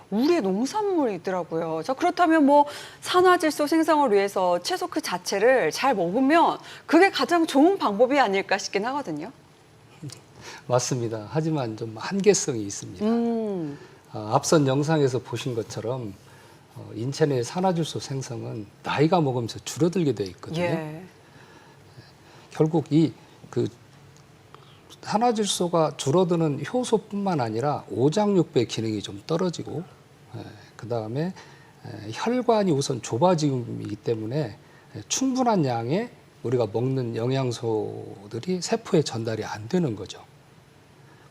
우리의 농산물이 있더라고요. 자, 그렇다면 뭐 산화질소 생성을 위해서 채소 그 자체를 잘 먹으면 그게 가장 좋은 방법이 아닐까 싶긴 하거든요. 맞습니다. 하지만 좀 한계성이 있습니다. 음, 앞선 영상에서 보신 것처럼 인체 내 산화질소 생성은 나이가 먹으면서 줄어들게 되어 있거든요. 예. 결국 이 산화질소가 줄어드는 효소뿐만 아니라 오장육부의 기능이 좀 떨어지고, 그 다음에 혈관이 우선 좁아지기 때문에 충분한 양의 우리가 먹는 영양소들이 세포에 전달이 안 되는 거죠.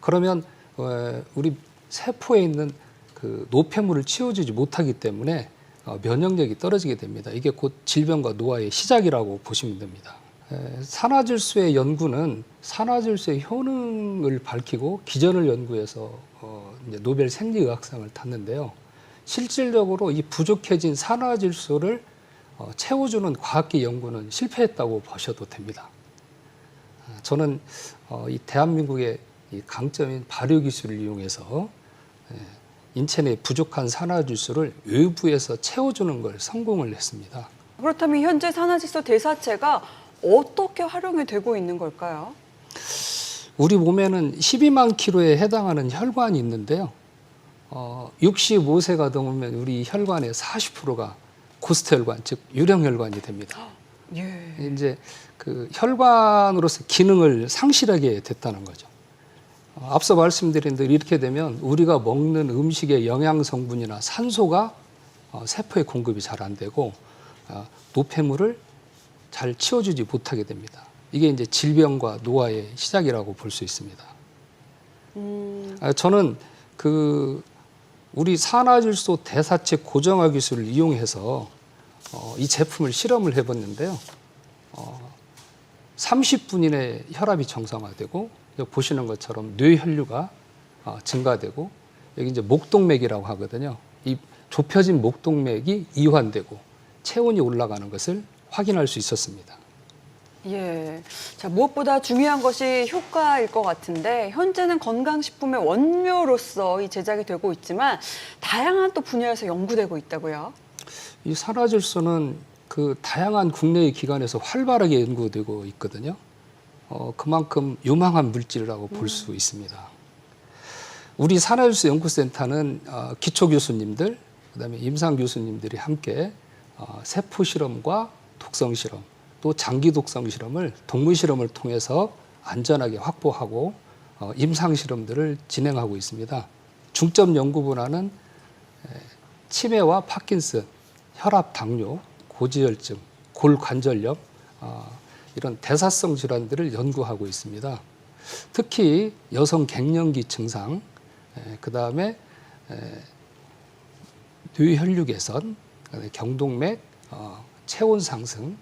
그러면 우리 세포에 있는 그 노폐물을 치워주지 못하기 때문에 면역력이 떨어지게 됩니다. 이게 곧 질병과 노화의 시작이라고 보시면 됩니다. 산화질소의 연구는 산화질소의 효능을 밝히고 기전을 연구해서 이제 노벨 생리의학상을 탔는데요. 실질적으로 이 부족해진 산화질소를 채워주는 과학계 연구는 실패했다고 보셔도 됩니다. 저는 이 대한민국의 이 강점인 발효 기술을 이용해서 인체 내 부족한 산화질소를 외부에서 채워주는 걸 성공을 했습니다. 그렇다면 현재 산화질소 대사체가 어떻게 활용이 되고 있는 걸까요? 우리 몸에는 12만 킬로에 해당하는 혈관이 있는데요. 65세가 넘으면 우리 혈관의 40%가 고스트 혈관, 즉 유령 혈관이 됩니다. 예. 이제 그 혈관으로서 기능을 상실하게 됐다는 거죠. 앞서 말씀드린 대로 이렇게 되면 우리가 먹는 음식의 영양 성분이나 산소가 세포에 공급이 잘 안 되고 노폐물을 잘 치워주지 못하게 됩니다. 이게 이제 질병과 노화의 시작이라고 볼 수 있습니다. 저는 우리 산화질소 대사체 고정화 기술을 이용해서 이 제품을 실험을 해봤는데요. 30분 이내에 혈압이 정상화되고 보시는 것처럼 뇌혈류가 증가되고 여기 이제 목동맥이라고 하거든요. 이 좁혀진 목동맥이 이완되고 체온이 올라가는 것을 확인할 수 있었습니다. 예. 자, 무엇보다 중요한 것이 효과일 것 같은데 현재는 건강식품의 원료로서 이 제작이 되고 있지만 다양한 또 분야에서 연구되고 있다고요. 이 산화질소는 그 다양한 국내의 기관에서 활발하게 연구되고 있거든요. 그만큼 유망한 물질이라고 볼 수 있습니다. 우리 산화질소 연구센터는 기초 교수님들, 그다음에 임상 교수님들이 함께 세포 실험과 독성 실험, 또 장기 독성 실험을 동물 실험을 통해서 안전하게 확보하고 임상 실험들을 진행하고 있습니다. 중점 연구 분야는 치매와 파킨슨, 혈압, 당뇨, 고지혈증, 골관절염 이런 대사성 질환들을 연구하고 있습니다. 특히 여성 갱년기 증상, 그 다음에 뇌혈류 개선, 경동맥, 체온 상승,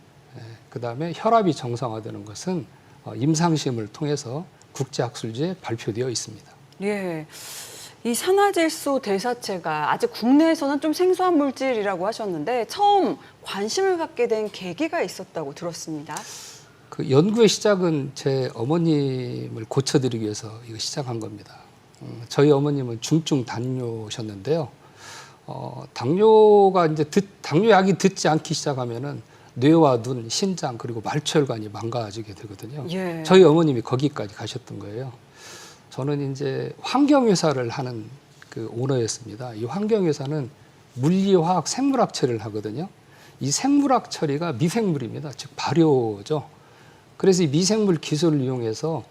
그 다음에 혈압이 정상화되는 것은 임상시험을 통해서 국제학술지에 발표되어 있습니다. 예. 이 산화질소 대사체가 아직 국내에서는 좀 생소한 물질이라고 하셨는데 처음 관심을 갖게 된 계기가 있었다고 들었습니다. 그 연구의 시작은 제 어머님을 고쳐드리기 위해서 이거 시작한 겁니다. 저희 어머님은 중증 당뇨셨는데요. 당뇨가 이제 당뇨약이 듣지 않기 시작하면은 뇌와 눈, 신장 그리고 말초혈관이 망가지게 되거든요. 예. 저희 어머님이 거기까지 가셨던 거예요. 저는 이제 환경회사를 하는 그 오너였습니다. 이 환경회사는 물리화학 생물학 처리를 하거든요. 이 생물학 처리가 미생물입니다. 즉 발효죠. 그래서 이 미생물 기술을 이용해서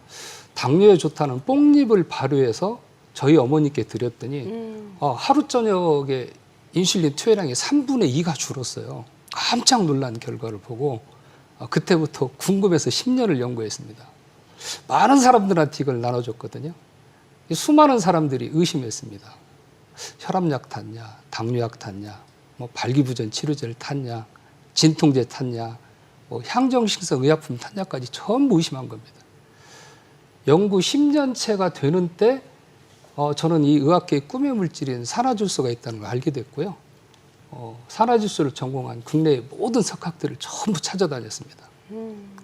당뇨에 좋다는 뽕잎을 발효해서 저희 어머니께 드렸더니 하루 저녁에 인슐린 투여량이 3분의 2가 줄었어요. 깜짝 놀란 결과를 보고 그때부터 궁금해서 10년을 연구했습니다. 많은 사람들한테 이걸 나눠줬거든요. 수많은 사람들이 의심했습니다. 혈압약 탔냐, 당뇨약 탔냐, 뭐 발기부전 치료제를 탔냐, 진통제 탔냐, 뭐 향정신성 의약품 탔냐까지 전부 의심한 겁니다. 연구 10년째가 되는 때 저는 이 의학계의 꿈의 물질인 산화질소가 있다는 걸 알게 됐고요. 산화질소를 전공한 국내의 모든 석학들을 전부 찾아다녔습니다.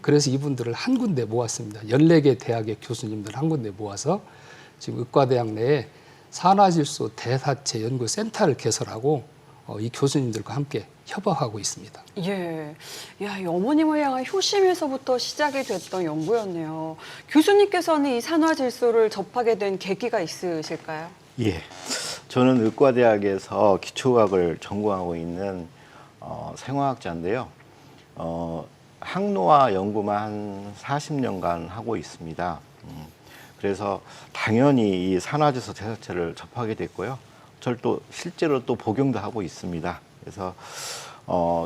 그래서 이분들을 한 군데 모았습니다. 14개 대학의 교수님들 한 군데 모아서 지금 의과대학 내에 산화질소 대사체 연구센터를 개설하고 이 교수님들과 함께 협업하고 있습니다. 예. 야, 이 어머님을 향한 효심에서부터 시작이 됐던 연구였네요. 교수님께서는 이 산화질소를 접하게 된 계기가 있으실까요? 예. 저는 의과대학에서 기초과학을 전공하고 있는 생화학자인데요. 항노화 연구만 한 40년간 하고 있습니다. 그래서 당연히 이 산화질소 대사체를 접하게 됐고요. 저를 또 실제로 또 복용도 하고 있습니다. 그래서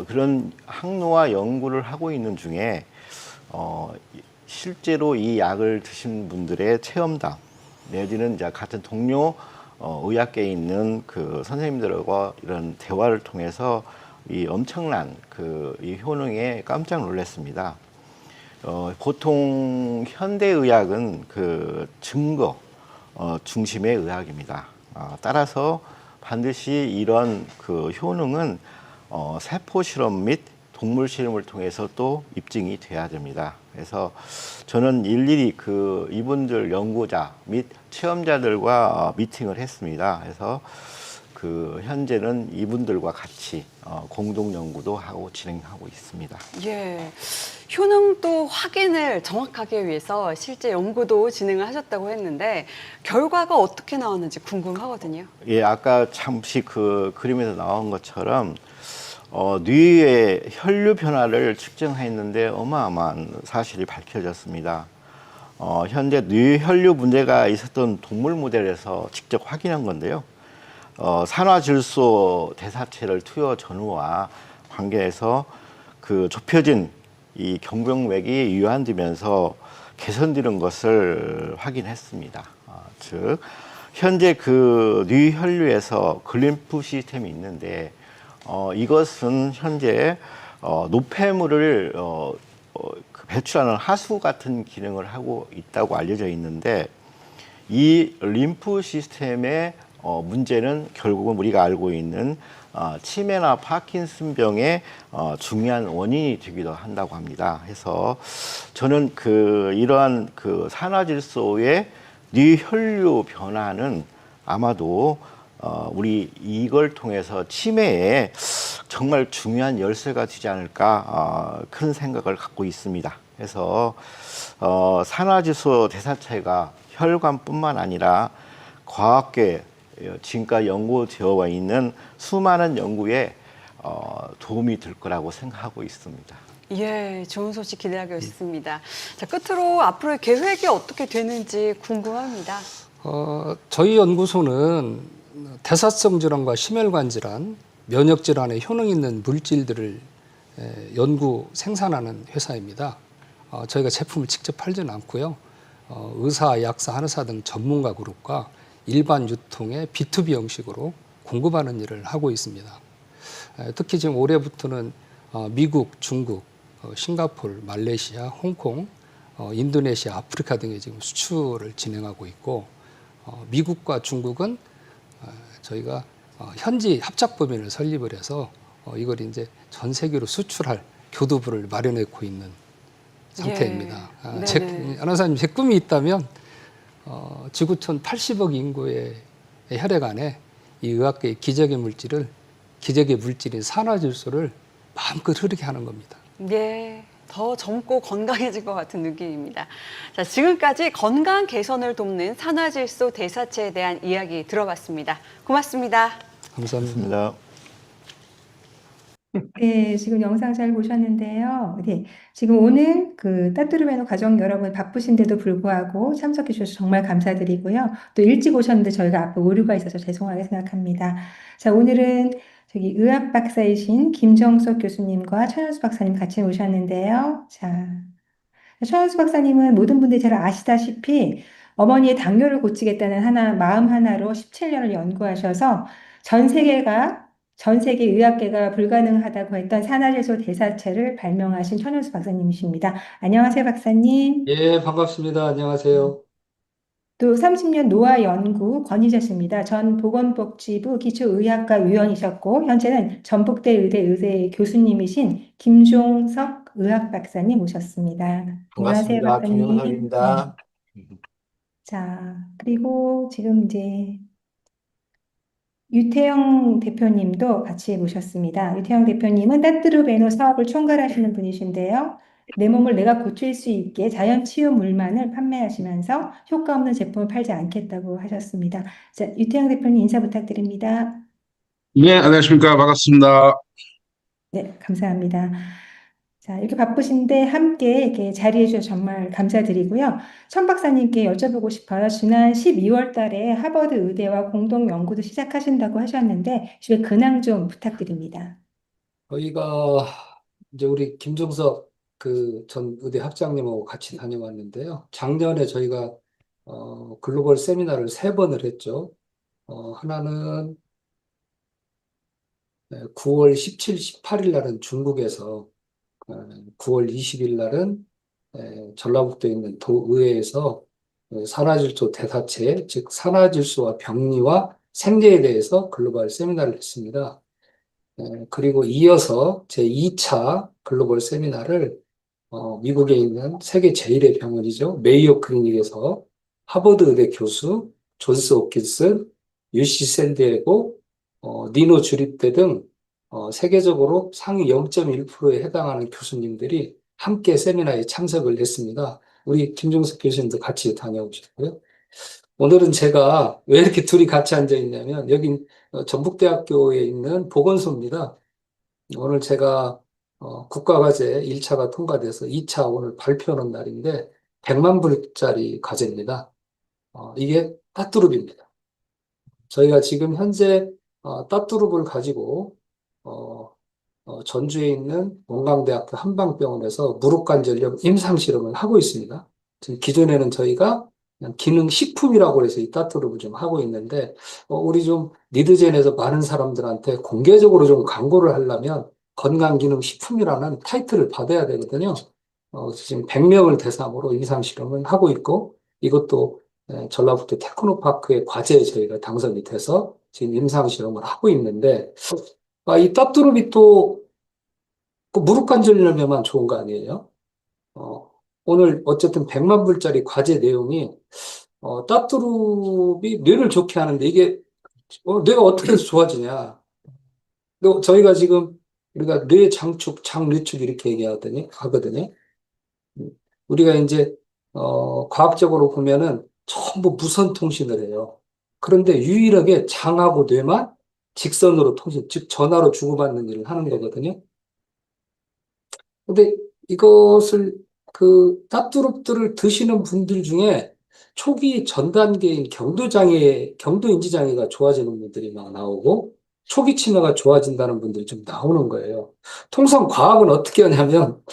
그런 항노화 연구를 하고 있는 중에 실제로 이 약을 드신 분들의 체험담 내지는 이제 같은 동료 의학계에 있는 그 선생님들과 이런 대화를 통해서 이 엄청난 이 효능에 깜짝 놀랐습니다. 보통 현대의학은 그 증거 중심의 의학입니다. 따라서 반드시 이런 그 효능은 세포 실험 및 동물 실험을 통해서 또 입증이 돼야 됩니다. 그래서 저는 일일이 이분들 연구자 및 체험자들과 미팅을 했습니다. 그래서 현재는 이분들과 같이 공동 연구도 하고 진행하고 있습니다. 예. 효능도 확인을 정확하게 위해서 실제 연구도 진행을 하셨다고 했는데 결과가 어떻게 나왔는지 궁금하거든요. 예, 아까 잠시 그림에서 나온 것처럼 뇌의 혈류 변화를 측정했는데 어마어마한 사실이 밝혀졌습니다. 현재 뇌혈류 문제가 있었던 동물 모델에서 직접 확인한 건데요. 산화질소 대사체를 투여 전후와 관계해서 좁혀진 이 경동맥이 유한되면서 개선되는 것을 확인했습니다. 즉 현재 뇌혈류에서 글림프 시스템이 있는데 이것은 현재 노폐물을 배출하는 하수 같은 기능을 하고 있다고 알려져 있는데 이 림프 시스템의 문제는 결국은 우리가 알고 있는 치매나 파킨슨병의 중요한 원인이 되기도 한다고 합니다. 그래서 저는 이러한 산화질소의 뇌혈류 변화는 아마도 우리 이걸 통해서 치매에 정말 중요한 열쇠가 되지 않을까 큰 생각을 갖고 있습니다. 그래서 산화질소 대사체가 혈관뿐만 아니라 과학계 지금까지 연구되어 있는 수많은 연구에 도움이 될 거라고 생각하고 있습니다. 예, 좋은 소식 기대하고 있습니다. 자, 끝으로 앞으로의 계획이 어떻게 되는지 궁금합니다. 저희 연구소는 대사성 질환과 심혈관 질환, 면역 질환에 효능 있는 물질들을 연구 생산하는 회사입니다. 저희가 제품을 직접 팔지는 않고요. 의사, 약사, 한의사 등 전문가 그룹과 일반 유통의 B2B 형식으로 공급하는 일을 하고 있습니다. 특히 지금 올해부터는 미국, 중국, 싱가포르, 말레이시아, 홍콩, 인도네시아, 아프리카 등에 지금 수출을 진행하고 있고 미국과 중국은 저희가 현지 합작법인을 설립을 해서 이걸 이제 전 세계로 수출할 교두부를 마련하고 있는 상태입니다. 아나운서님, 제 꿈이 있다면 지구촌 80억 인구의 혈액 안에 이 의학계의 기적의 물질인 산화질소를 마음껏 흐르게 하는 겁니다. 예, 더 젊고 건강해질 것 같은 느낌입니다. 자, 지금까지 건강 개선을 돕는 산화질소 대사체에 대한 이야기 들어봤습니다. 고맙습니다. 감사합니다. 네, 지금 영상 잘 보셨는데요. 네, 지금 오늘 따뚜르메노 가족 여러분 바쁘신데도 불구하고 참석해 주셔서 정말 감사드리고요. 또 일찍 오셨는데 저희가 앞에 오류가 있어서 죄송하게 생각합니다. 자, 오늘은 저기 의학 박사이신 김정석 교수님과 천연수 박사님 같이 오셨는데요. 자, 천연수 박사님은 모든 분들이 잘 아시다시피 어머니의 당뇨를 고치겠다는 마음 하나로 17년을 연구하셔서 전 세계 의학계가 불가능하다고 했던 산화질소 대사체를 발명하신 천연수 박사님이십니다. 안녕하세요, 박사님. 예, 반갑습니다. 안녕하세요. 또 30년 노화 연구 권위자십니다. 전 보건복지부 기초의학과 위원이셨고 현재는 전북대 의대 의대 교수님이신 김종석 의학 박사님 모셨습니다. 안녕하세요, 반갑습니다. 박사님. 네. 김영석입니다. 자, 그리고 지금 이제 유태영 대표님도 같이 모셨습니다. 유태영 대표님은 따뚜르베노 사업을 총괄하시는 분이신데요. 내 몸을 내가 고칠 수 있게 자연 치유 물만을 판매하시면서 효과 없는 제품을 팔지 않겠다고 하셨습니다. 자, 유태영 대표님 인사 부탁드립니다. 네, 안녕하십니까. 반갑습니다. 네, 감사합니다. 자, 이렇게 바쁘신데 함께 이렇게 자리해 주셔서 정말 감사드리고요. 천 박사님께 여쭤보고 싶어요. 지난 12월 달에 하버드 의대와 공동 연구도 시작하신다고 하셨는데, 주의 근황 좀 부탁드립니다. 저희가 이제 우리 김종석 그 전 의대 학장님하고 같이 다녀왔는데요. 작년에 저희가 글로벌 세미나를 세 번을 했죠. 하나는 9월 17, 18일 날은 중국에서, 9월 20일 날은 전라북도에 있는 도의회에서 산화질소 대사체, 즉 산화질소와 병리와 생리에 대해서 글로벌 세미나를 했습니다. 그리고 이어서 제 2차 글로벌 세미나를 미국에 있는 세계 제1의 병원이죠. 메이오 클리닉에서 하버드 의대 교수, 존스 홉킨슨, UC 샌디에고, 니노 주립대 등 세계적으로 상위 0.1%에 해당하는 교수님들이 함께 세미나에 참석을 했습니다. 우리 김종석 교수님도 같이 다녀오셨고요. 오늘은 제가 왜 이렇게 둘이 같이 앉아 있냐면, 여기 전북대학교에 있는 보건소입니다. 오늘 제가 국가과제 1차가 통과돼서 2차 오늘 발표하는 날인데 100만 불짜리 과제입니다. 이게 따뚜룹입니다. 저희가 지금 현재 따뚜룹을 가지고 전주에 있는 원광대학교 한방병원에서 무릎관절염 임상실험을 하고 있습니다. 지금 기존에는 저희가 그냥 기능식품이라고 해서 이 따뚜룹을 좀 하고 있는데, 우리 좀 리드젠에서 많은 사람들한테 공개적으로 좀 광고를 하려면 건강기능식품이라는 타이틀을 받아야 되거든요. 지금 100명을 대상으로 임상실험을 하고 있고, 이것도 전라북도 테크노파크의 과제에 저희가 당선이 돼서 지금 임상실험을 하고 있는데, 이 따뚜룹이 또 그 무릎관절염에만 좋은 거 아니에요? 오늘 어쨌든 100만 불짜리 과제 내용이 따뚜룹이 뇌를 좋게 하는데 이게 뇌가 어떻게 해서 좋아지냐? 저희가 지금 우리가 뇌 장축, 장류축 이렇게 하거든요. 우리가 이제 과학적으로 보면은 전부 무선 통신을 해요. 그런데 유일하게 장하고 뇌만 직선으로 통신, 즉 전화로 주고받는 일을 하는 거거든요. 근데 이것을 그 따뚜룹들을 드시는 분들 중에 초기 전 단계인 경도인지장애가 좋아지는 분들이 막 나오고 초기 치매가 좋아진다는 분들이 좀 나오는 거예요. 통상 과학은 어떻게 하냐면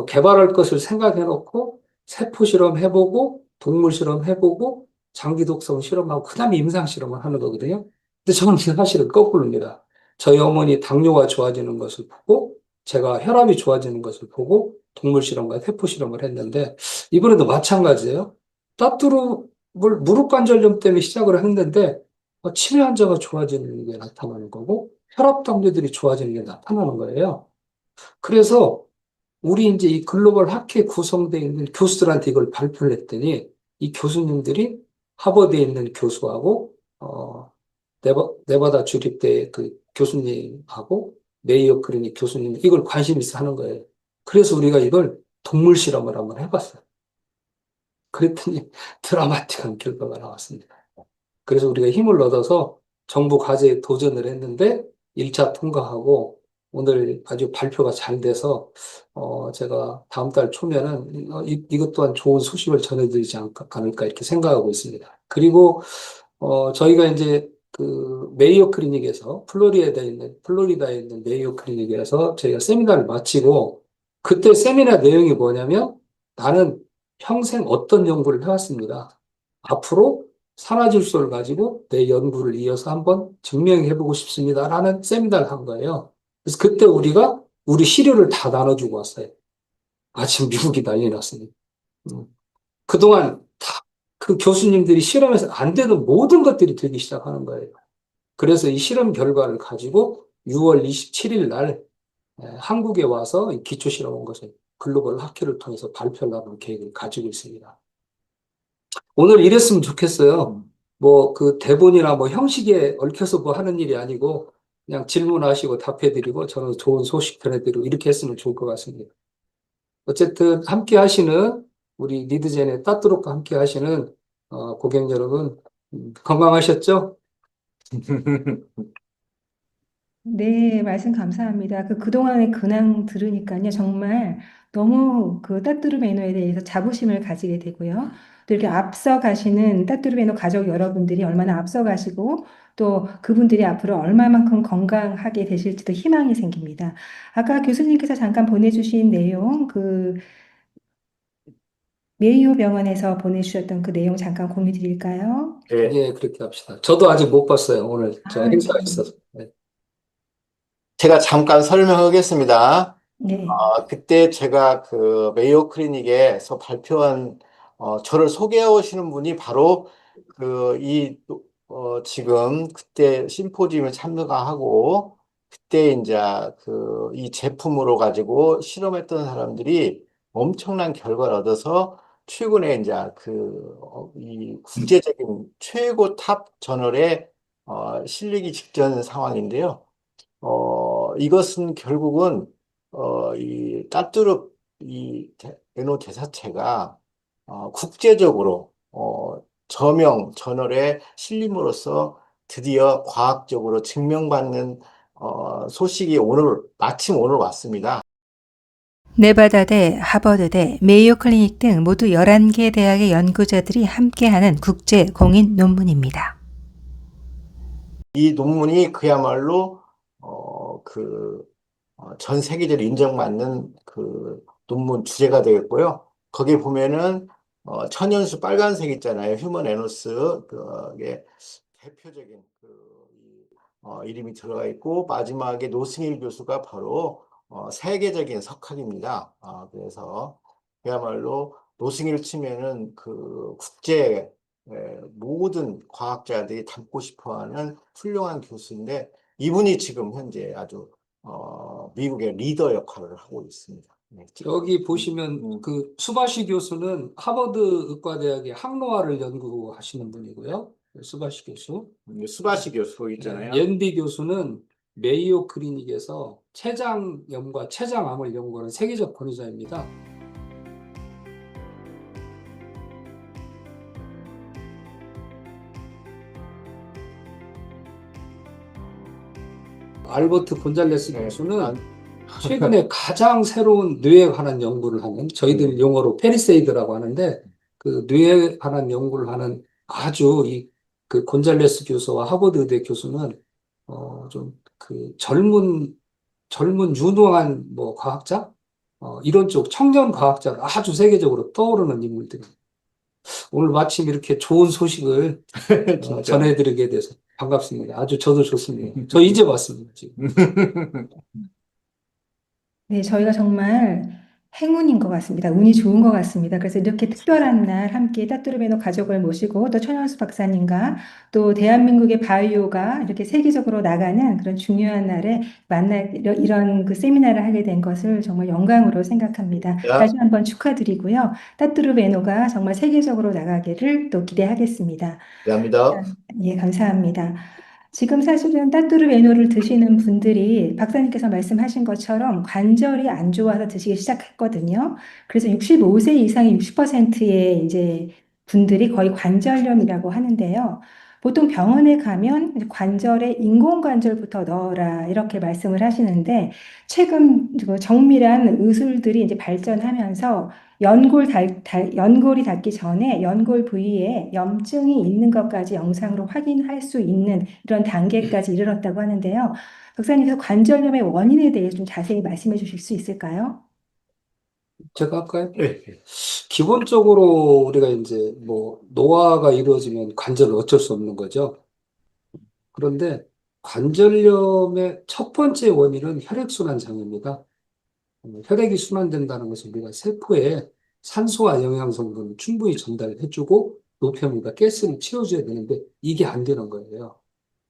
개발할 것을 생각해 놓고 세포 실험 해보고 동물 실험 해보고 장기 독성 실험하고 그다음에 임상 실험을 하는 거거든요. 근데 저는 사실은 거꾸로입니다. 저희 어머니 당뇨가 좋아지는 것을 보고 제가 혈압이 좋아지는 것을 보고 동물 실험과 세포 실험을 했는데 이번에도 마찬가지예요. 따뚜룹을 무릎관절염 때문에 시작을 했는데 치매 환자가 좋아지는 게 나타나는 거고 혈압 당뇨들이 좋아지는 게 나타나는 거예요. 그래서 우리 이제 이 글로벌 학회에 구성되어 있는 교수들한테 이걸 발표를 했더니 이 교수님들이 하버드에 있는 교수하고 네바다 주립대 그 교수님하고 메이오 클리닉 교수님 이걸 관심 있어 하는 거예요. 그래서 우리가 이걸 동물 실험을 한번 해봤어요. 그랬더니 드라마틱한 결과가 나왔습니다. 그래서 우리가 힘을 얻어서 정부 과제에 도전을 했는데 1차 통과하고 오늘 아주 발표가 잘 돼서 제가 다음 달 초면은 이것 또한 좋은 소식을 전해드리지 않을까 이렇게 생각하고 있습니다. 그리고 저희가 이제 그 메이오 클리닉에서 플로리다에 있는 메이오 클리닉에서 저희가 세미나를 마치고 그때 세미나 내용이 뭐냐면 나는 평생 어떤 연구를 해왔습니다. 앞으로 산화질소를 가지고 내 연구를 이어서 한번 증명해보고 싶습니다라는 세미나를 한 거예요. 그래서 그때 우리가 우리 시료를 다 나눠주고 왔어요. 지금 미국이 난리 났으니. 그동안 다 그 교수님들이 실험에서 안 되는 모든 것들이 되기 시작하는 거예요. 그래서 이 실험 결과를 가지고 6월 27일 날 한국에 와서 기초 실험 온 것을 글로벌 학회를 통해서 발표하려는 계획을 가지고 있습니다. 오늘 이랬으면 좋겠어요. 뭐 그 대본이나 뭐 형식에 얽혀서 뭐 하는 일이 아니고 그냥 질문하시고 답해드리고 저는 좋은 소식 전해드리고 이렇게 했으면 좋을 것 같습니다. 어쨌든 함께 하시는 우리 리드젠의 따뚜룩과 함께 하시는 고객 여러분 건강하셨죠? 네, 말씀 감사합니다. 그동안의 근황 들으니까요, 정말 너무 그 따뚜르 매너에 대해서 자부심을 가지게 되고요. 또 이렇게 앞서 가시는 따뚜르 매너 가족 여러분들이 얼마나 앞서 가시고 또 그분들이 앞으로 얼마만큼 건강하게 되실지도 희망이 생깁니다. 아까 교수님께서 잠깐 보내주신 내용, 메이오 병원에서 보내주셨던 그 내용 잠깐 공유 드릴까요? 예, 그렇게 합시다. 저도 아직 못 봤어요. 오늘 저 아, 행사가 네. 있어서. 네. 제가 잠깐 설명하겠습니다. 네. 그때 제가 그 메이오 클리닉에서 발표한 저를 소개해 오시는 분이 바로 지금 그때 심포지움에 참가하고 그때 이제 이 제품으로 가지고 실험했던 사람들이 엄청난 결과를 얻어서 최근에 이제 이 국제적인 최고 탑 저널에 실리기 직전 상황인데요. 이것은 결국은, 이 따뚜르, 에노 대사체가, 국제적으로, 저명, 저널에 실림으로써 드디어 과학적으로 증명받는, 소식이 마침 오늘 왔습니다. 네바다대, 하버드대, 메이오 클리닉 등 모두 11개 대학의 연구자들이 함께하는 국제 공인 논문입니다. 이 논문이 그야말로, 전 세계적으로 인정받는 논문 주제가 되겠고요. 거기에 보면은, 천연수 빨간색 있잖아요. 휴먼 에노스, 그게 대표적인 이름이 들어가 있고, 마지막에 노승일 교수가 바로, 세계적인 석학입니다. 그래서 그야말로 노승일 치면은 국제 모든 과학자들이 닮고 싶어 하는 훌륭한 교수인데, 이분이 지금 현재 아주 미국의 리더 역할을 하고 있습니다. 네. 여기 보시면 그 수바시 교수는 하버드 의과대학의 항노화를 연구하시는 분이고요. 수바시 교수. 수바시 교수 있잖아요. 옌비 교수는 메이오 클리닉에서 췌장염과 췌장암을 연구하는 세계적 권위자입니다. 알버트 곤잘레스 네. 교수는 최근에 가장 새로운 뇌에 관한 연구를 하는, 저희들 용어로 페리세이드라고 하는데, 그 뇌에 관한 연구를 하는 아주 그 곤잘레스 교수와 하버드 의대 교수는 좀 그 젊은 유능한 뭐 과학자, 이런 쪽 청년 과학자가 아주 세계적으로 떠오르는 인물들입니다. 오늘 마침 이렇게 좋은 소식을 진짜. 전해드리게 돼서 반갑습니다. 아주 저도 좋습니다. 저 이제 왔습니다, 지금. 네, 저희가 정말 행운인 것 같습니다. 운이 좋은 것 같습니다. 그래서 이렇게 특별한 날 함께 따뚜르베노 가족을 모시고 또 천연수 박사님과 또 대한민국의 바이오가 이렇게 세계적으로 나가는 그런 중요한 날에 이런 그 세미나를 하게 된 것을 정말 영광으로 생각합니다. 야. 다시 한번 축하드리고요. 따뚜르베노가 정말 세계적으로 나가기를 또 기대하겠습니다. 감사합니다. 예, 감사합니다. 지금 사실은 따뚜르 메뉴를 드시는 분들이 박사님께서 말씀하신 것처럼 관절이 안 좋아서 드시기 시작했거든요. 그래서 65세 이상의 60%의 이제 분들이 거의 관절염이라고 하는데요. 보통 병원에 가면 이제 관절에 인공관절부터 넣어라 이렇게 말씀을 하시는데 최근 그 정밀한 의술들이 이제 발전하면서 연골이 닿기 전에 연골 부위에 염증이 있는 것까지 영상으로 확인할 수 있는 이런 단계까지 이르렀다고 하는데요. 박사님께서 관절염의 원인에 대해 좀 자세히 말씀해 주실 수 있을까요? 제가 할까요? 네. 기본적으로 우리가 이제 뭐 노화가 이루어지면 관절은 어쩔 수 없는 거죠. 그런데 관절염의 첫 번째 원인은 혈액순환 장애입니다. 혈액이 순환된다는 것은 우리가 세포에 산소와 영양 성분을 충분히 전달해주고 노폐물과 가스를 채워줘야 되는데 이게 안 되는 거예요.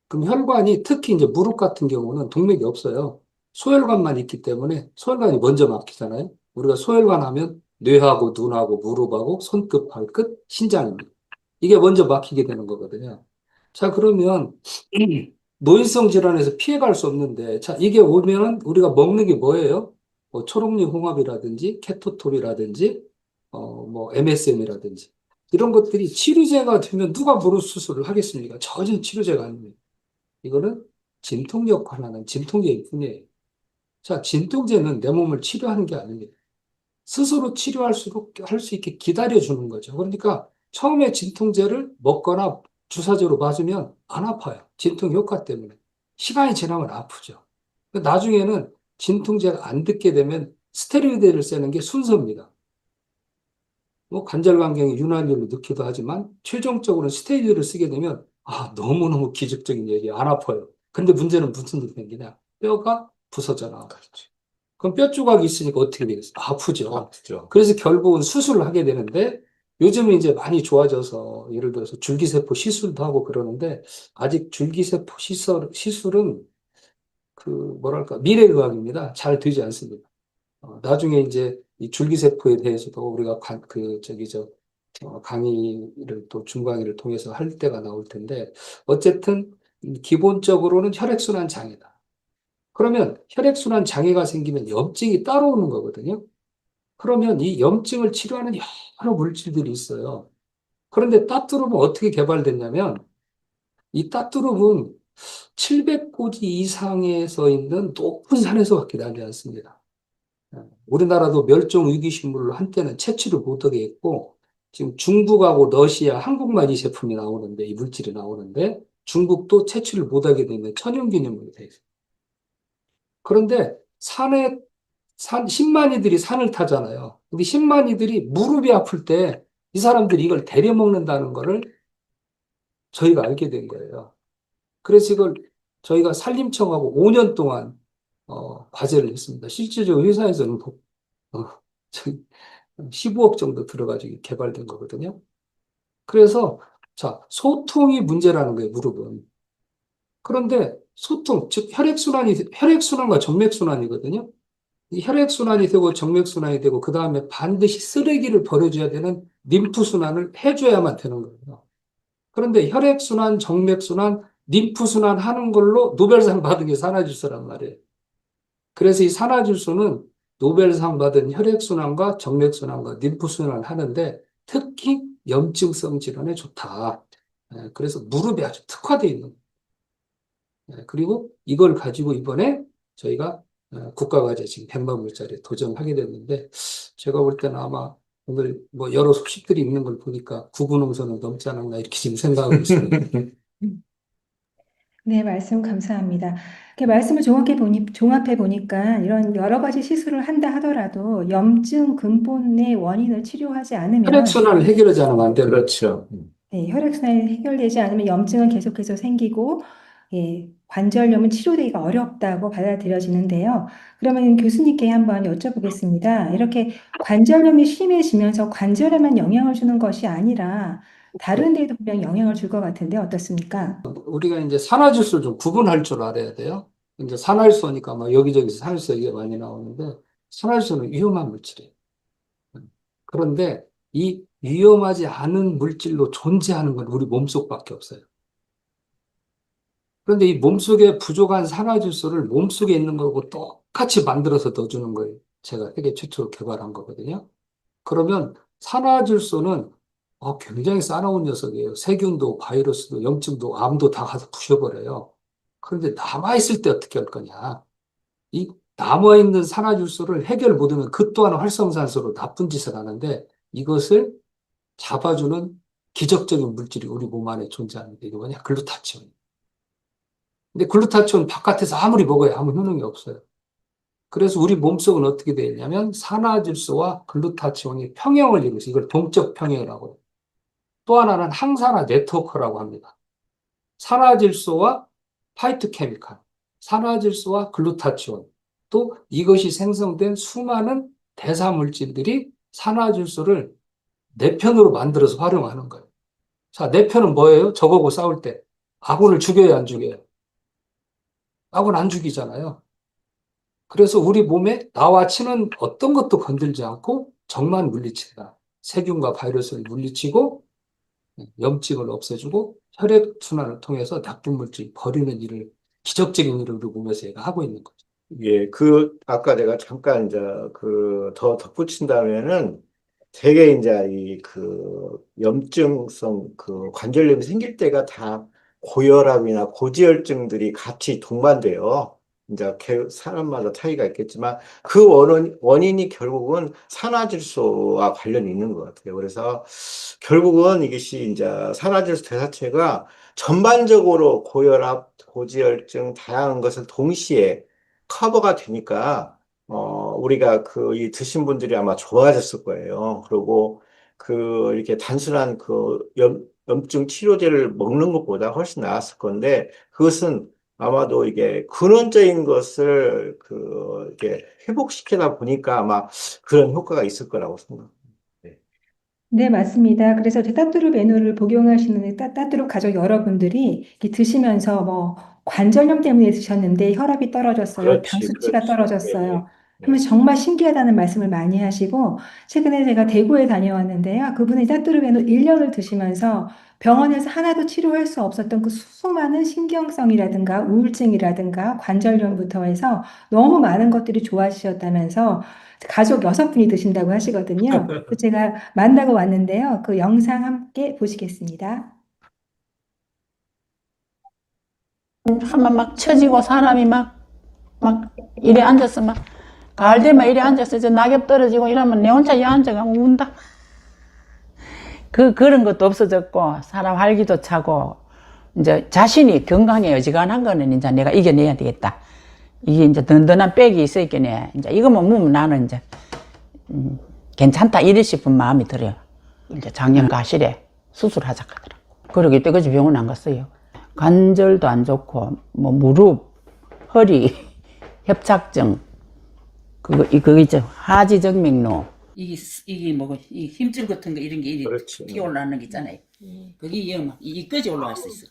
그럼 혈관이 특히 이제 무릎 같은 경우는 동맥이 없어요. 소혈관만 있기 때문에 소혈관이 먼저 막히잖아요. 우리가 소혈관 하면 뇌하고 눈하고 무릎하고 손끝, 발끝, 신장입니다. 이게 먼저 막히게 되는 거거든요. 자, 그러면 노인성 질환에서 피해갈 수 없는데, 자, 이게 오면은 우리가 먹는 게 뭐예요? 뭐 초록잎 홍합이라든지 케토톨이라든지 뭐 MSM이라든지 이런 것들이 치료제가 되면 누가 무릎 수술을 하겠습니까? 전혀 치료제가 아닙니다. 이거는 진통 역할을 하는 진통제일 뿐이에요. 자, 진통제는 내 몸을 치료하는 게 아닙니다. 스스로 할 수 있게 기다려주는 거죠. 그러니까 처음에 진통제를 먹거나 주사제로 맞으면 안 아파요. 진통 효과 때문에. 시간이 지나면 아프죠. 나중에는 진통제가 안 듣게 되면 스테로이드를 쓰는 게 순서입니다. 뭐 관절감경이 윤활유로 넣기도 하지만 최종적으로는 스테로이드를 쓰게 되면 너무너무 기적적인 얘기야. 안 아파요. 근데 문제는 무슨 일이 생기냐? 뼈가 부서져 나와. 그럼 뼈 조각이 있으니까 어떻게 되겠어요? 아프죠. 아프죠. 그래서 결국은 수술을 하게 되는데 요즘은 이제 많이 좋아져서 예를 들어서 줄기세포 시술도 하고 그러는데 아직 줄기세포 시술은 그 뭐랄까 미래의학입니다. 잘 되지 않습니다. 나중에 이제 이 줄기세포에 대해서도 우리가 강의를 또 중강의를 통해서 할 때가 나올 텐데 어쨌든 기본적으로는 혈액순환 장애다. 그러면 혈액순환 장애가 생기면 염증이 따라오는 거거든요. 그러면 이 염증을 치료하는 여러 물질들이 있어요. 그런데 따뚜룹은 어떻게 개발됐냐면 이 따뚜룹은 700고지 이상에서 있는 높은 산에서밖에 나지 않습니다. 우리나라도 멸종 위기 식물로 한때는 채취를 못하게 했고 지금 중국하고 러시아, 한국만 이 제품이 나오는데 이 물질이 나오는데 중국도 채취를 못하게 되면 천연기념물이 돼 있어요. 그런데 신만이들이 산을 타잖아요. 근데 신만이들이 무릎이 아플 때 이 사람들이 이걸 데려 먹는다는 거를 저희가 알게 된 거예요. 그래서 이걸 저희가 산림청하고 5년 동안 과제를 했습니다. 실질적으로 회사에서는 15억 정도 들어가지고 개발된 거거든요. 그래서 자, 소통이 문제라는 거예요, 무릎은. 그런데 소통, 즉 혈액순환과 정맥순환이거든요. 이 혈액순환이 되고 정맥순환이 되고 그 다음에 반드시 쓰레기를 버려줘야 되는 림프순환을 해줘야만 되는 거예요. 그런데 혈액순환, 정맥순환, 림프순환 하는 걸로 노벨상 받은 게 산화질소란 말이에요. 그래서 이 산화질소는 노벨상 받은 혈액순환과 정맥순환과 림프순환을 하는데 특히 염증성 질환에 좋다. 그래서 무릎에 아주 특화되어 있는 거예요. 그리고 이걸 가지고 이번에 저희가 국가과제 지금 100만 불짜리 도전하게 됐는데 제가 볼 때는 아마 오늘 뭐 여러 소식들이 있는 걸 보니까 구분홍선은 넘지 않았나 이렇게 지금 생각하고 있습니다. 네, 말씀 감사합니다. 이렇게 말씀을 종합해 보니까 이런 여러 가지 시술을 한다 하더라도 염증 근본의 원인을 치료하지 않으면 혈액순환을 해결하지 않으면 안 되는 그렇죠. 네, 혈액순환이 해결되지 않으면 염증은 계속해서 생기고 관절염은 치료되기가 어렵다고 받아들여지는데요. 그러면 교수님께 한번 여쭤보겠습니다. 이렇게 관절염이 심해지면서 관절에만 영향을 주는 것이 아니라 다른 데에도 분명 영향을 줄 것 같은데 어떻습니까? 우리가 이제 산화질소를 좀 구분할 줄 알아야 돼요. 이제 산화질소니까 막 여기저기서 산화질소 얘기가 많이 나오는데 산화질소는 위험한 물질이에요. 그런데 이 위험하지 않은 물질로 존재하는 건 우리 몸속밖에 없어요. 그런데 이 몸속에 부족한 산화질소를 몸속에 있는 거하고 똑같이 만들어서 넣어주는 거예요. 제가 세계 최초로 개발한 거거든요. 그러면 산화질소는 굉장히 싸나운 녀석이에요. 세균도 바이러스도 염증도 암도 다 가서 부셔버려요. 그런데 남아있을 때 어떻게 할 거냐. 이 남아있는 산화질소를 해결 못하면 그 또한 활성산소로 나쁜 짓을 하는데 이것을 잡아주는 기적적인 물질이 우리 몸 안에 존재하는데 이게 뭐냐? 글루타치온. 근데 글루타치온 바깥에서 아무리 먹어야 아무 효능이 없어요. 그래서 우리 몸속은 어떻게 되어 있냐면 산화질소와 글루타치온이 평형을 이루어서 이걸 동적 평형이라고 해요. 또 하나는 항산화 네트워크라고 합니다. 산화질소와 파이토케미칼, 산화질소와 글루타치온, 또 이것이 생성된 수많은 대사물질들이 산화질소를 내 편으로 만들어서 활용하는 거예요. 자, 내 편은 뭐예요? 저거하고 싸울 때. 아군을 죽여야 안 죽여요? 아군 안 죽이잖아요. 그래서 우리 몸에 나와 치는 어떤 것도 건들지 않고 적만 물리친다. 세균과 바이러스를 물리치고 염증을 없애주고 혈액순환을 통해서 나쁜 물질 버리는 일을 기적적인 일을 우리 몸에서 얘가 하고 있는 거죠. 예, 아까 내가 잠깐 이제 더 덧붙인다면은 되게 이제 염증성 관절염이 생길 때가 다 고혈압이나 고지혈증들이 같이 동반돼요. 이제 사람마다 차이가 있겠지만 그 원인이 결국은 산화질소와 관련이 있는 것 같아요. 그래서 결국은 이것이 이제 산화질소 대사체가 전반적으로 고혈압, 고지혈증 다양한 것을 동시에 커버가 되니까 우리가 이 드신 분들이 아마 좋아졌을 거예요. 그리고 이렇게 단순한 염증 치료제를 먹는 것보다 훨씬 나았을 건데 그것은 아마도 이게 근원적인 것을 이렇게 회복시키다 보니까 아마 그런 효과가 있을 거라고 생각합니다. 네, 맞습니다. 그래서 이제 따뚜르 메뉴를 복용하시는 따뚜르 가족 여러분들이 이렇게 드시면서 뭐 관절염 때문에 드셨는데 혈압이 떨어졌어요. 당 그렇지, 수치가 그렇지. 예, 떨어졌어요. 예. 하면 정말 신기하다는 말씀을 많이 하시고 최근에 제가 대구에 다녀왔는데요. 그분이 따뚜르 메뉴 1년을 드시면서 병원에서 하나도 치료할 수 없었던 그 수많은 신경성이라든가 우울증이라든가 관절염부터 해서 너무 많은 것들이 좋아지셨다면서 가족 6분이 드신다고 하시거든요. 그래서 제가 만나고 왔는데요. 그 영상 함께 보시겠습니다. 하면 막 처지고 사람이 막 이래 앉아서 막 가을 되면 이래 앉아서 저 낙엽 떨어지고 이러면 내 혼자 이 앉아가면 운다. 그런 것도 없어졌고 사람 활기도 차고 이제 자신이 건강에 어지간한 거는 이제 내가 이겨내야 되겠다. 이게 이제 든든한 백이 있으니까 이제 이거만 먹으면 나는 이제 괜찮다 이래 싶은 마음이 들어요. 이제 작년 가실에 수술하자 하더라고. 그러고 이때까지 병원 안 갔어요. 관절도 안 좋고 뭐 무릎, 허리, 협착증 그거 있죠. 하지정맥류 이게 뭐 이 힘줄 같은 거 이런 게 이렇게 그렇지. 튀어 올라오는 게 있잖아요. 그게 막 이까지 올라와 있었어.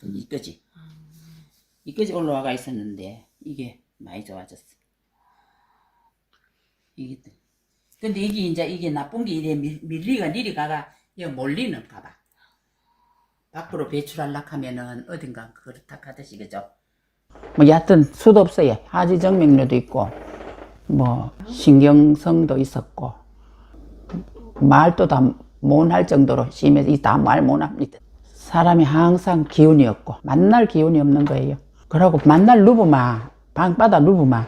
이까지 올라와가 있었는데 이게 많이 좋아졌어. 근데 이게 나쁜 게 이래 밀리가 가가 이거 몰리는 가봐. 밖으로 배출하려고 하면은 어딘가 그렇다 하듯이 그죠? 뭐 여하튼 수도 없어요. 하지정맥류도 있고 뭐 신경성도 있었고 말도 다 못 할 정도로 심해서 다 말 못 합니다. 사람이 항상 기운이 없고 만날 기운이 없는 거예요. 그러고 만날 누부마 방바다 누부마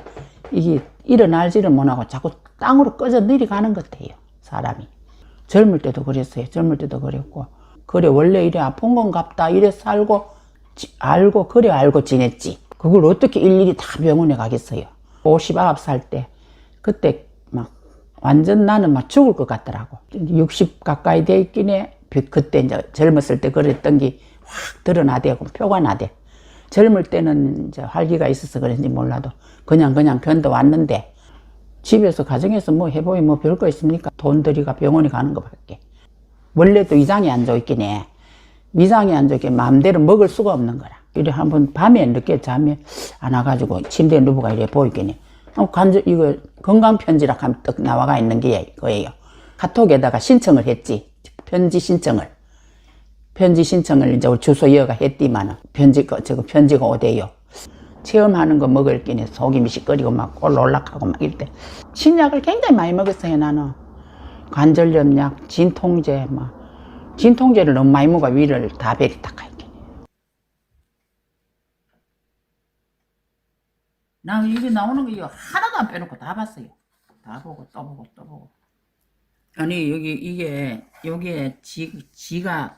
이게 일어날지를 못하고 자꾸 땅으로 꺼져 내려가는 것 같아요. 사람이 젊을 때도 그랬어요. 젊을 때도 그랬고 그래 원래 이래 아픈 건갑다 이래 살고 알고 그래 알고 지냈지. 그걸 어떻게 일일이 다 병원에 가겠어요. 59살 때 그때 막 완전 나는 막 죽을 것 같더라고. 60 가까이 돼 있긴 해. 그때 이제 젊었을 때 그랬던 게 확 드러나대고 표가 나대. 젊을 때는 이제 활기가 있어서 그런지 몰라도 그냥 견뎌왔는데 집에서 가정에서 뭐 해보이 뭐 별거 있습니까? 돈 들이가 병원에 가는 것밖에. 원래도 위장이 안 좋긴 해. 위장이 안 좋게 마음대로 먹을 수가 없는 거라. 이래 한번 밤에 늦게 잠이 안 와가지고 침대에 누부가 이래 보이긴 해. 이거 건강편지라 하면 떡 나와가 있는 게 거예요. 카톡에다가 신청을 했지. 편지 신청을 이제 우리 주소 이어가 했디만은 편지가 오대요. 체험하는 거 먹을 끼니 속이 미식거리고 막 올라가고 막 이럴 때 신약을 굉장히 많이 먹었어요. 나는 관절염약, 진통제 진통제를 너무 많이 먹어 위를 다 베리다 갈게. 나 이게 나오는 거 이거 하나도 안 빼놓고 다 봤어요. 다 보고 또 보고 또 보고. 아니 여기에 지가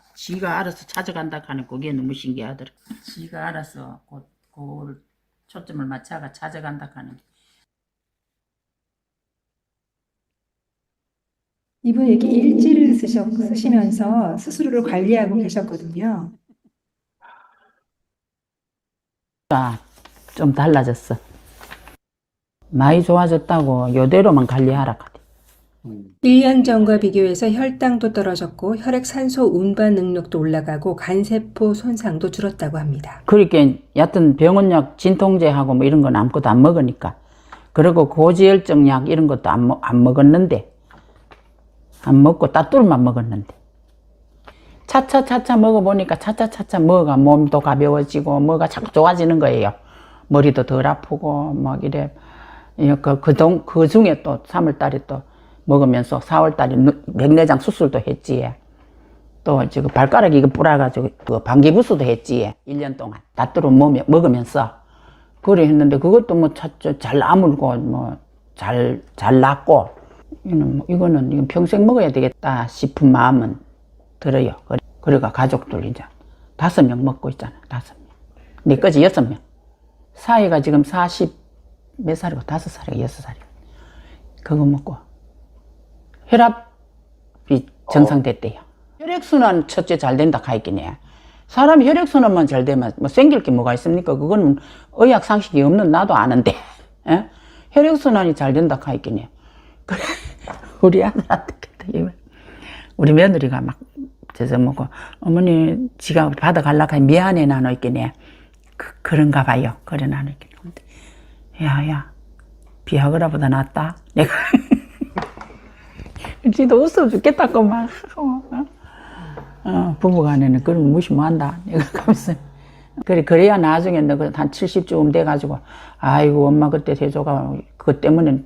알아서 찾아간다 하는 그게 너무 신기하더라. 지가 알아서 그거를 초점을 맞춰가 찾아간다 하는 게. 이분이 이렇게 일지를 쓰시면서 스스로를 관리하고 계셨거든요. 좀 달라졌어. 많이 좋아졌다고 이대로만 관리하라 카대. 1년 전과 비교해서 혈당도 떨어졌고 혈액 산소 운반 능력도 올라가고 간세포 손상도 줄었다고 합니다. 그러니까 여하튼 병원약 진통제하고 뭐 이런 건 아무것도 안 먹으니까. 그리고 고지혈증약 이런 것도 안 먹었는데 안 먹고 따뚜르만 먹었는데 차차차차 먹어보니까 차차차차 뭐가 몸도 가벼워지고 뭐가 자꾸 좋아지는 거예요. 머리도 덜 아프고 막 이래. 그 중에 또 3월달에 또 먹으면서 4월달에 백내장 수술도 했지. 또 지금 발가락 이거 뿌려가지고 그 방귀부수도 했지. 1년 동안 따뚜로 먹으면서 그래 했는데 그것도 뭐 잘 아물고 뭐 잘 낫고 이거는 평생 먹어야 되겠다 싶은 마음은 들어요. 그래가 가족들 이제 5명 먹고 있잖아. 5명. 내까지 6명. 사이가 지금 40 몇 살이고 5살이고 6살이고 그거 먹고 혈압이 정상됐대요. 혈액순환 첫째 잘 된다 하였긴 해. 사람이 혈액순환만 잘 되면 뭐 생길 게 뭐가 있습니까? 그거는 의학 상식이 없는 나도 아는데 에? 혈액순환이 잘 된다 하였긴 해. 그래 우리 아들한테 우리 며느리가 막 저서 먹고 어머니 지가 받아가려고 하니 미안해 나노 있긴 해. 그런가 봐요. 그래 나노 있긴 해. 야 비아그라보다 낫다. 내가 지도 웃어 죽겠다고 막 부부간에는 그런 거 무시면 한다. 내가 가면서 그래야 나중에 너 한 70쯤 돼가지고 아이고 엄마 그때 세조가 그것 때문에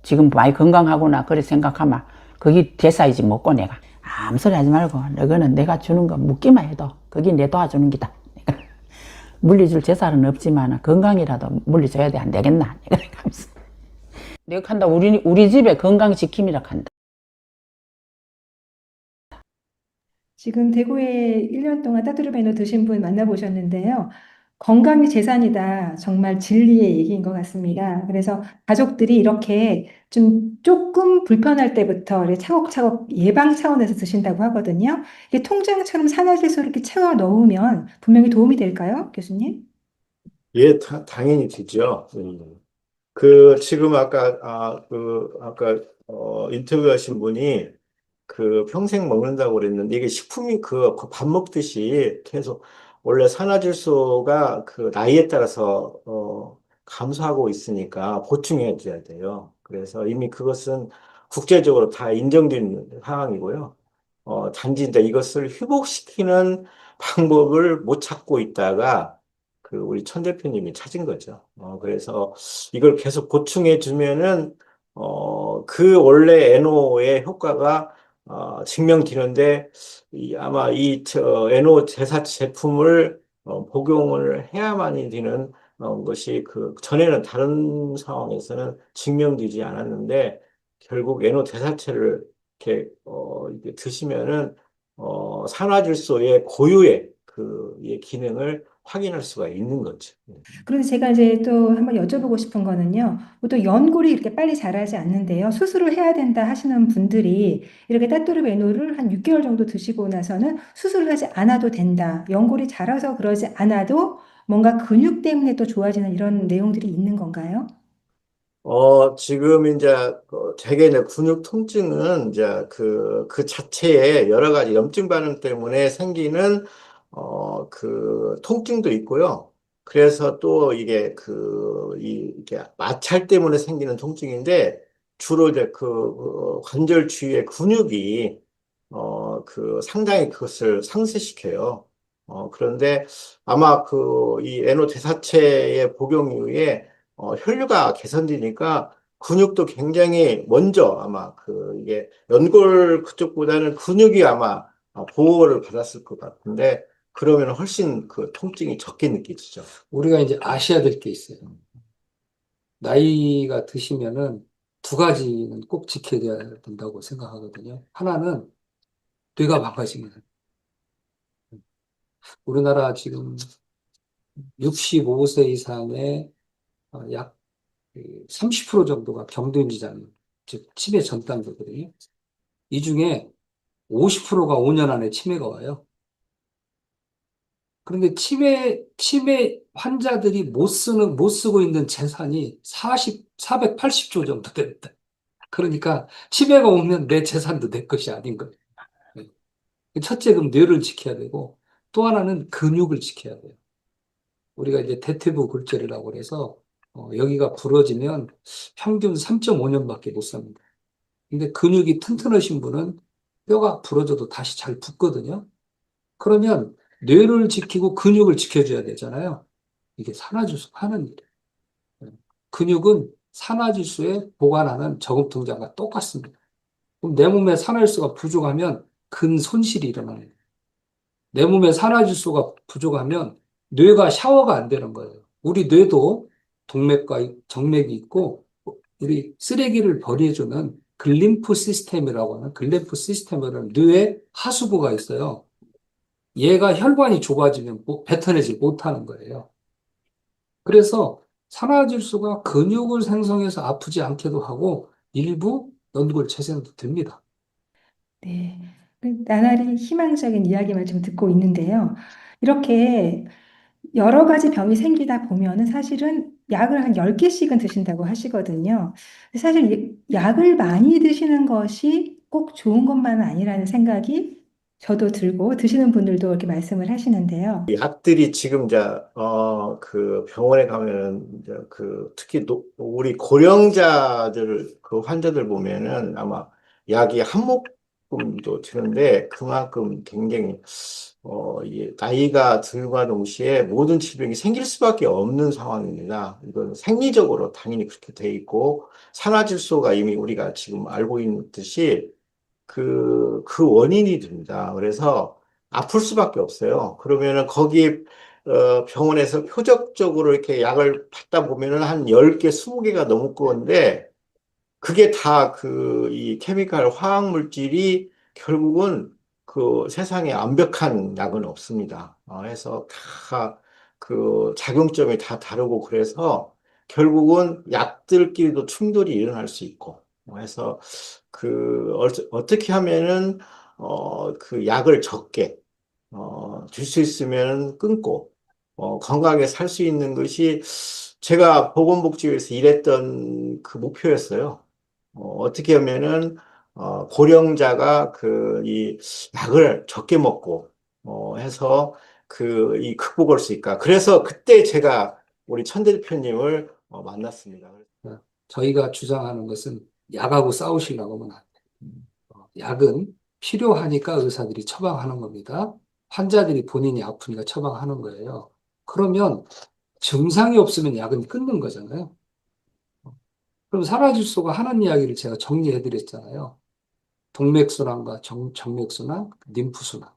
지금 많이 건강하구나 그래 생각하면 그게 대사이지 먹고 내가 아무 소리 하지 말고 너거는 내가 주는 거 묻기만 해도 그게 내 도와주는 기다. 물리줄 재산은 없지만 건강이라도 물리줘야 돼 안 되겠나. 내가 가면서 내가 한다 우리 집에 건강 지킴이라 한다. 지금 대구에 1년 동안 따뚜르베노 드신 분 만나보셨는데요. 건강이 재산이다. 정말 진리의 얘기인 것 같습니다. 그래서 가족들이 이렇게 좀 조금 불편할 때부터 이렇게 차곡차곡 예방 차원에서 드신다고 하거든요. 이게 통장처럼 산화제소 이렇게 채워 넣으면 분명히 도움이 될까요, 교수님? 예, 당연히 되죠. 지금 인터뷰하신 분이 평생 먹는다고 그랬는데 이게 식품이 밥 먹듯이 계속 원래 산화질소가 나이에 따라서 감소하고 있으니까 보충해 줘야 돼요. 그래서 이미 그것은 국제적으로 다 인정된 상황이고요. 단지 이제 이것을 회복시키는 방법을 못 찾고 있다가 우리 천 대표님이 찾은 거죠. 그래서 이걸 계속 보충해 주면은 원래 NO의 효과가 증명되는데 아마 NO 제사 제품을 복용을 해야만이 되는 것이 전에는 다른 상황에서는 증명되지 않았는데 결국 NO 대사체를 이렇게 드시면은 산화질소의 고유의 이 기능을 확인할 수가 있는 거죠. 그런데 제가 이제 또 한번 여쭤보고 싶은 거는요. 보통 연골이 이렇게 빨리 자라지 않는데요. 수술을 해야 된다 하시는 분들이 이렇게 따뚜르베노를 한 6개월 정도 드시고 나서는 수술을 하지 않아도 된다. 연골이 자라서 그러지 않아도 뭔가 근육 때문에 또 좋아지는 이런 내용들이 있는 건가요? 지금 대개 이제 근육 통증은 그 자체에 여러 가지 염증 반응 때문에 생기는 통증도 있고요. 그래서 또 이게 마찰 때문에 생기는 통증인데 주로 이제 관절 주위의 근육이 상당히 그것을 상쇄시켜요. 그런데 아마 이 에노 대사체의 복용 이후에 혈류가 개선되니까 근육도 굉장히 먼저 아마 이게 연골 그쪽보다는 근육이 아마 보호를 받았을 것 같은데 그러면 훨씬 통증이 적게 느껴지죠. 우리가 이제 아셔야 될 게 있어요. 나이가 드시면은 2가지는 꼭 지켜야 된다고 생각하거든요. 하나는 뇌가 망가지면 우리나라 지금 65세 이상의 약 30% 정도가 경도인지장, 즉 치매 전담자거든요. 이 중에 50%가 5년 안에 치매가 와요. 그런데 치매 환자들이 못 쓰고 있는 재산이 480조 정도 됩니다. 그러니까 치매가 오면 내 재산도 내 것이 아닌 거예요. 첫째, 그럼 뇌를 지켜야 되고, 또 하나는 근육을 지켜야 돼요. 우리가 이제 대퇴부 골절이라고 그래서, 여기가 부러지면 평균 3.5년밖에 못 삽니다. 근데 근육이 튼튼하신 분은 뼈가 부러져도 다시 잘 붙거든요. 그러면 뇌를 지키고 근육을 지켜줘야 되잖아요. 이게 산화질소가 하는 일이에요. 근육은 산화질소에 보관하는 저금통장과 똑같습니다. 그럼 내 몸에 산화질소가 부족하면 근 손실이 일어나는 거예요. 내 몸에 산화질소가 부족하면 뇌가 샤워가 안 되는 거예요. 우리 뇌도 동맥과 정맥이 있고 우리 쓰레기를 버려주는 글림프 시스템이라고 하는 글림프 시스템이라는 뇌에 하수구가 있어요. 얘가 혈관이 좁아지면 뱉어내지 못하는 거예요. 그래서 산화질소가 근육을 생성해서 아프지 않게도 하고 일부 연골 재생도 됩니다. 네. 나날이 희망적인 이야기만 좀 듣고 있는데요. 이렇게 여러 가지 병이 생기다 보면은 사실은 약을 한 10개씩은 드신다고 하시거든요. 사실 약을 많이 드시는 것이 꼭 좋은 것만은 아니라는 생각이 저도 들고 드시는 분들도 이렇게 말씀을 하시는데요. 약들이 지금 그 병원에 가면은 특히 우리 고령자들 그 환자들 보면은 아마 약이 한 모금도 드는데 그만큼 굉장히 이게 나이가 들과 동시에 모든 질병이 생길 수밖에 없는 상황입니다. 이건 생리적으로 당연히 그렇게 돼 있고 산화질소가 이미 우리가 지금 알고 있듯이 그 원인이 됩니다. 그래서 아플 수밖에 없어요. 그러면은 거기 병원에서 표적적으로 이렇게 약을 받다 보면은 한 10개, 20개가 넘을 건데 그게 다 이 케미칼 화학 물질이 결국은 그 세상에 완벽한 약은 없습니다. 해서 다 작용점이 다 다르고 그래서 결국은 약들끼리도 충돌이 일어날 수 있고 해서 어떻게 하면은 그 약을 적게 줄 수 있으면 끊고 건강하게 살 수 있는 것이 제가 보건복지부에서 일했던 그 목표였어요. 어떻게 하면은 고령자가 이 약을 적게 먹고 해서 이 극복할 수 있을까. 그래서 그때 제가 우리 천 대표님을 만났습니다. 저희가 주장하는 것은 약하고 싸우시려고 하면 안 돼요. 약은 필요하니까 의사들이 처방하는 겁니다. 환자들이 본인이 아프니까 처방하는 거예요. 그러면 증상이 없으면 약은 끊는 거잖아요. 그럼 산화질소가 하는 이야기를 제가 정리해 드렸잖아요. 동맥순환과 정맥순환, 림프순환.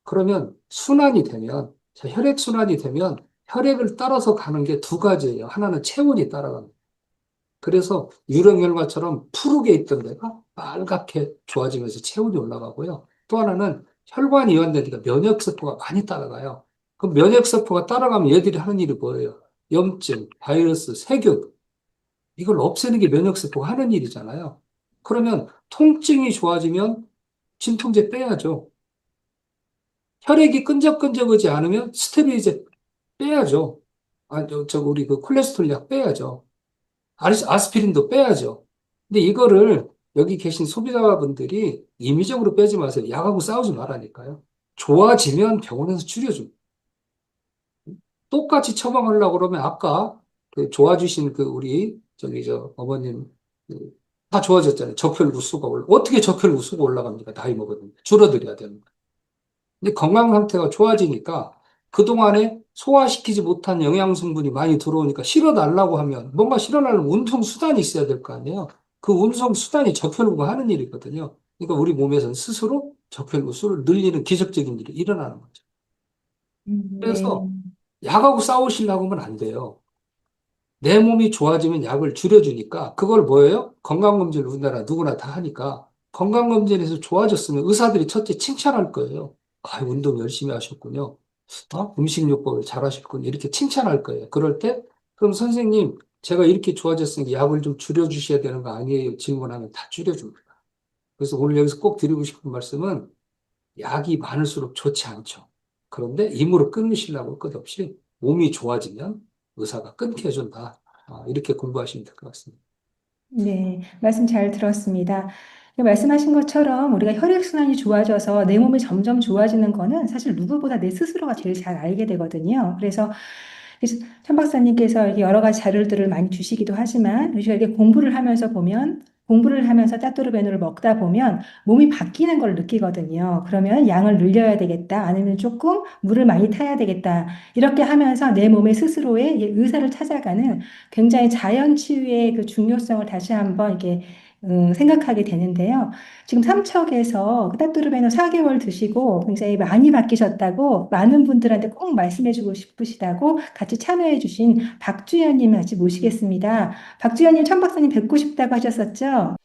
그러면 순환이 되면, 혈액순환이 되면 혈액을 따라서 가는 게 두 가지예요. 하나는 체온이 따라갑니다. 그래서 유령혈관처럼 푸르게 있던 데가 빨갛게 좋아지면서 체온이 올라가고요. 또 하나는 혈관이 이완되니까 면역세포가 많이 따라가요. 그럼 면역세포가 따라가면 얘들이 하는 일이 뭐예요? 염증, 바이러스, 세균. 이걸 없애는 게 면역세포가 하는 일이잖아요. 그러면 통증이 좋아지면 진통제 빼야죠. 혈액이 끈적끈적하지 않으면 스테로이드 빼야죠. 우리 그 콜레스테롤 약 빼야죠. 아스피린도 빼야죠. 근데 이거를 여기 계신 소비자분들이 임의적으로 빼지 마세요. 약하고 싸우지 말라니까요. 좋아지면 병원에서 줄여줍니다. 똑같이 처방하려고 그러면 아까 그 좋아지신 우리 어머님 다 좋아졌잖아요. 적혈구수가 어떻게 적혈구수가 올라갑니까? 나이 먹었는데 줄어들어야 되는 거예요. 근데 건강 상태가 좋아지니까 그동안에 소화시키지 못한 영양성분이 많이 들어오니까 실어달라고 하면 뭔가 실어달라면 운송수단이 있어야 될 거 아니에요. 그 운송수단이 적혈구가 하는 일이거든요. 그러니까 우리 몸에서는 스스로 적혈구수를 늘리는 기적적인 일이 일어나는 거죠. 네. 그래서 약하고 싸우시려고 하면 안 돼요. 내 몸이 좋아지면 약을 줄여주니까 그걸 뭐예요? 건강검진을 우리나라 누구나 다 하니까 건강검진에서 좋아졌으면 의사들이 첫째 칭찬할 거예요. 운동 열심히 하셨군요. 음식요법을 잘 하셨군요. 이렇게 칭찬할 거예요. 그럴 때 그럼 선생님 제가 이렇게 좋아졌으니까 약을 좀 줄여주셔야 되는 거 아니에요? 질문하면 다 줄여줍니다. 그래서 오늘 여기서 꼭 드리고 싶은 말씀은 약이 많을수록 좋지 않죠. 그런데 임으로 끊으시려고 끝없이 몸이 좋아지면 의사가 끊게 해준다. 이렇게 공부하시면 될 것 같습니다. 네, 말씀 잘 들었습니다. 말씀하신 것처럼 우리가 혈액순환이 좋아져서 내 몸이 점점 좋아지는 거는 사실 누구보다 내 스스로가 제일 잘 알게 되거든요. 그래서 천 박사님께서 이렇게 여러 가지 자료들을 많이 주시기도 하지만 우리가 이렇게 공부를 하면서 보면 공부를 하면서 따뚜르베누를 먹다 보면 몸이 바뀌는 걸 느끼거든요. 그러면 양을 늘려야 되겠다. 아니면 조금 물을 많이 타야 되겠다. 이렇게 하면서 내 몸의 스스로의 의사를 찾아가는 굉장히 자연 치유의 그 중요성을 다시 한번 이렇게 생각하게 되는데요. 지금 삼척에서 따뚜르베누 4개월 드시고 굉장히 많이 바뀌셨다고 많은 분들한테 꼭 말씀해주고 싶으시다고 같이 참여해주신 박주연님 같이 모시겠습니다. 박주연님, 천 박사님 뵙고 싶다고 하셨었죠?